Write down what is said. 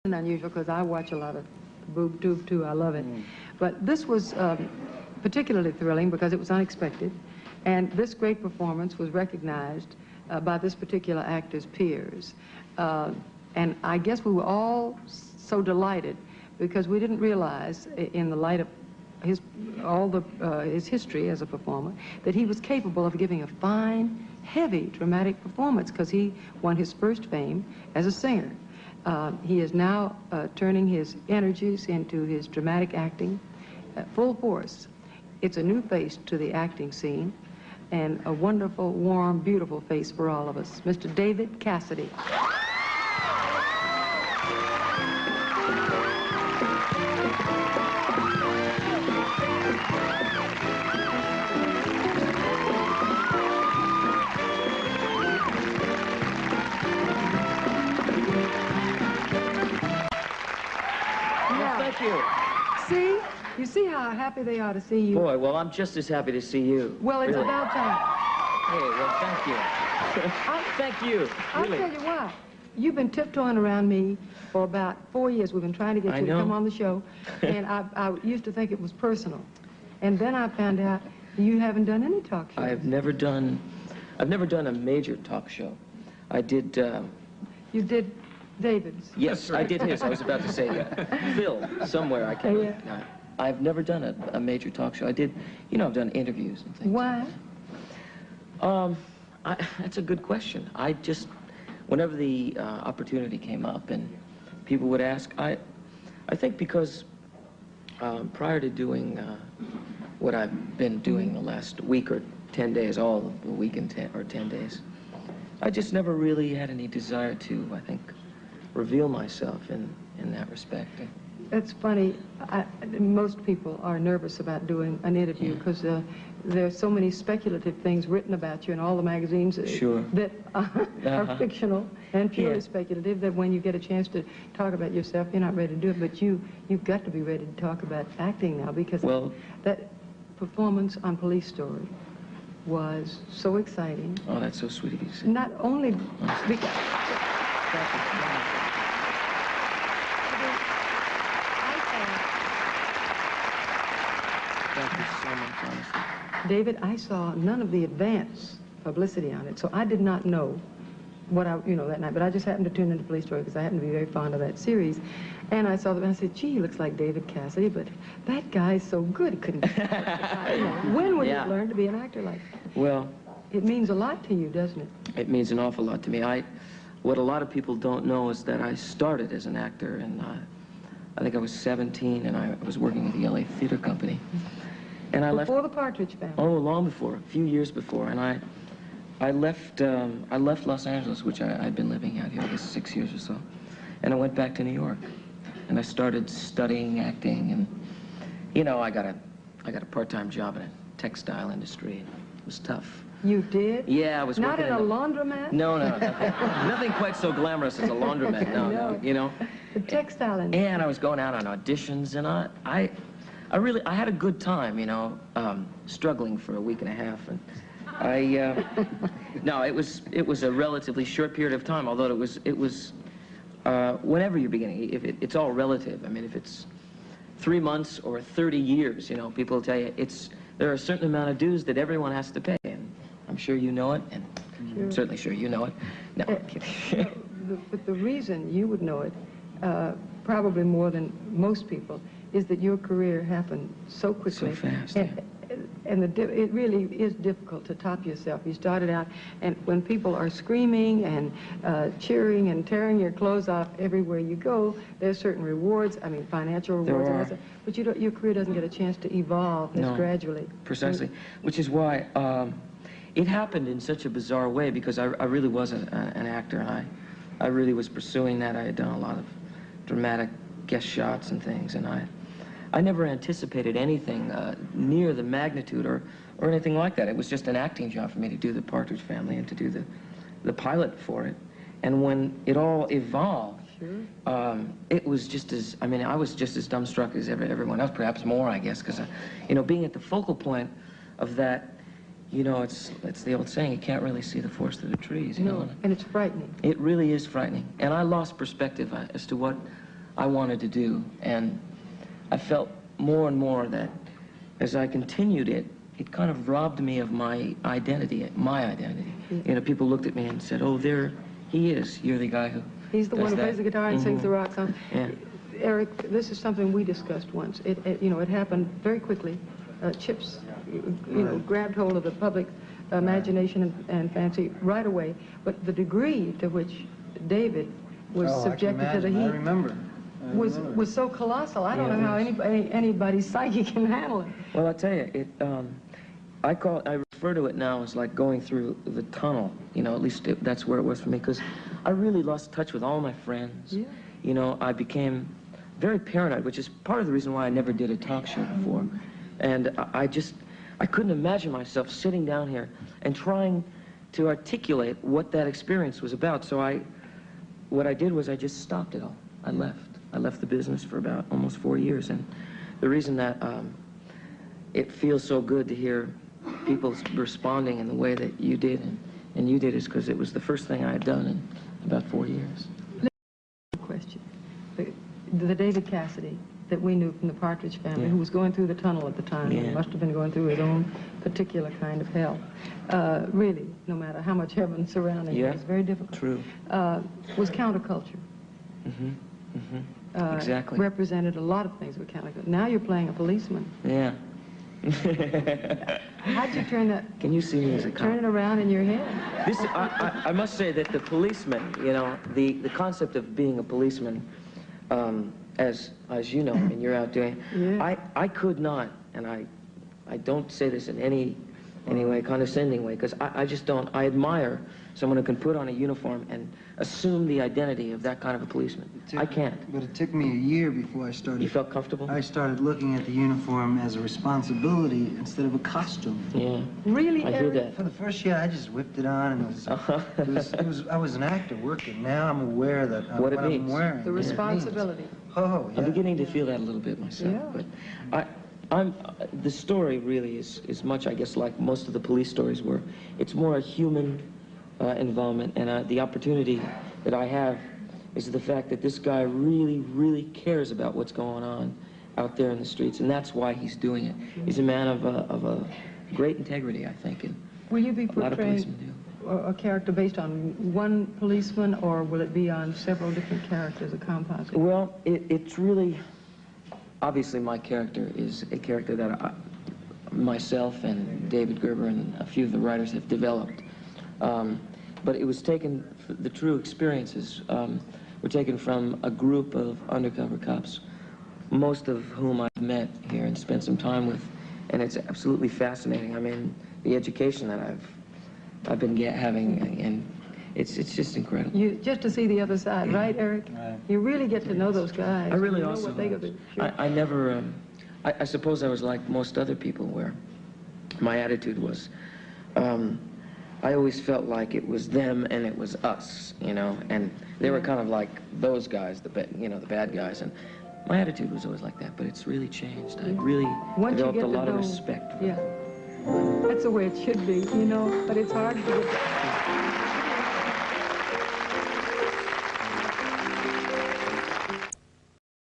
unusual because I watch a lot of boob tube too. I love it. But this was particularly thrilling because it was unexpected, and this great performance was recognized by this particular actor's peers. And I guess we were all so delighted because we didn't realize, in the light of his history as a performer, that he was capable of giving a fine, heavy, dramatic performance, because he won his first fame as a singer. He is now turning his energies into his dramatic acting full force. It's a new face to the acting scene, and a wonderful, warm, beautiful face for all of us. Mr. David Cassidy. Thank you. See? You see how happy they are to see you? Boy, well, I'm just as happy to see you. Well, it's really. about time. Hey, well, thank you. Thank you. Really. I'll tell you why. You've been tiptoeing around me for about 4 years. We've been trying to get you to come on the show, and I used to think it was personal. And then I found out you haven't done any talk shows. I've never done a major talk show. I did... You did David's. Yes, I did his. I was about to say Phil, somewhere. I can't... Yeah. I've never done a major talk show. I did, you know, I've done interviews and things. Why? That's a good question. I just, whenever the opportunity came up and people would ask, I think because prior to doing what I've been doing the last week or 10 days, all of the week and 10 days, I just never really had any desire to, I think, reveal myself in that respect. That's funny. Most people are nervous about doing an interview because there's so many speculative things written about you in all the magazines that are fictional and purely speculative, that when you get a chance to talk about yourself, you're not ready to do it. But you've got to be ready to talk about acting now, because that performance on Police Story was so exciting. Oh, that's so sweet of you to say. Not only because... Thank you so much, honestly. David, I saw none of the advance publicity on it, so I did not know what that night. But I just happened to tune into Police Story because I happen to be very fond of that series. And I saw them and I said, gee, he looks like David Cassidy, but that guy's so good, he couldn't be When would you learn to be an actor like that? Well... It means a lot to you, doesn't it? It means an awful lot to me. What a lot of people don't know is that I started as an actor, and I think I was 17, and I was working at the LA Theater Company. And I left... Before the Partridge Family? Oh, long before, a few years before. And I left Los Angeles, which I'd been living out here, I guess 6 years or so. And I went back to New York. And I started studying acting, and, you know, I got a part-time job in a textile industry. It was tough. You did? Yeah, I was not working in a laundromat? No, nothing quite so glamorous as a laundromat. No, you know. The textile industry. And I was going out on auditions, and I had a good time, you know, struggling for a week and a half, and no, it was a relatively short period of time, although it was whenever you're beginning, it's all relative. I mean, if it's 3 months or 30 years, you know, people will tell you there are a certain amount of dues that everyone has to pay, and I'm sure you know it, and I'm certainly sure you know it. No, I'm kidding. But the reason you would know it, probably more than most people, is that your career happened so quickly. So fast, and it really is difficult to top yourself. You started out, and when people are screaming and cheering and tearing your clothes off everywhere you go, there's certain rewards, I mean financial rewards, but your career doesn't get a chance to evolve as gradually. Precisely, which is why it happened in such a bizarre way, because I really was an actor, and I really was pursuing that. I had done a lot of dramatic guest shots and things, and I never anticipated anything near the magnitude or anything like that. It was just an acting job for me to do the Partridge Family and to do the pilot for it. And when it all evolved, it was just as, I mean, I was just as dumbstruck as everyone else, perhaps more, I guess, because, you know, being at the focal point of that, you know, it's the old saying, you can't really see the forest through the trees, you know? And it's frightening. It really is frightening. And I lost perspective as to what I wanted to do. And I felt more and more that as I continued it, it kind of robbed me of my identity, You know, people looked at me and said, oh, there he is. You're the guy who He's the one who plays the guitar and sings the rock song. Yeah. Eric, this is something we discussed once. You know, it happened very quickly. Chips, you know, grabbed hold of the public imagination and fancy right away. But the degree to which David was subjected to the heat I remember. was so colossal. I don't know how anybody's psyche can handle it. Well, I'll tell you, I refer to it now as like going through the tunnel. You know, at least that's where it was for me, because I really lost touch with all my friends. Yeah. You know, I became very paranoid, which is part of the reason why I never did a talk show before. And I couldn't imagine myself sitting down here and trying to articulate what that experience was about. So what I did was I just stopped it all. I left. I left the business for about almost 4 years. And the reason that it feels so good to hear people responding in the way that you did, and you did, is because it was the first thing I had done in about 4 years. Question. The David Cassidy that we knew from the Partridge Family, who was going through the tunnel at the time, and must have been going through his own particular kind of hell. Really, no matter how much heaven surrounding him, it's very difficult. True. Was counterculture. Exactly. Represented a lot of things with counterculture. Now you're playing a policeman. Yeah. How'd you turn that? Can you see me as a cop? Turn it around in your head. This, I must say that the policeman, you know, the concept of being a policeman, as you know, and you're out doing, I could not, and I don't say this in any way, condescending way, because I just don't. I admire someone who can put on a uniform and assume the identity of that kind of a policeman. I can't. But it took me a year before I started. You felt comfortable? I started looking at the uniform as a responsibility instead of a costume. Yeah. Really, I hear that. For the first year, I just whipped it on, and I was an actor working. Now I'm aware that What it I'm means. wearing. The responsibility. Oh, yeah. I'm beginning to feel that a little bit myself. Yeah. But the story really is much, I guess, like most of the police stories were. It's more a human involvement, and the opportunity that I have is the fact that this guy really, really cares about what's going on out there in the streets, and that's why he's doing it. He's a man of a great integrity, I think, and Will you be a lot of policemen portraying do. a character based on one policeman, or will it be on several different characters, a composite? Well, it's really, obviously my character is a character that myself and David Gerber and a few of the writers have developed. But it was taken, the true experiences were taken from a group of undercover cops, most of whom I've met here and spent some time with, and it's absolutely fascinating. I mean, the education that I've been having, and it's just incredible. Just to see the other side, right, Eric? Right. You really get to know those guys. I really You know also, what they go through. Sure. I never, I suppose I was like most other people, where my attitude was, I always felt like it was them and it was us, you know, and they were kind of like those guys, the bad guys, and my attitude was always like that, but it's really changed. I really developed a lot of respect for them. That's the way it should be, you know, but it's hard to get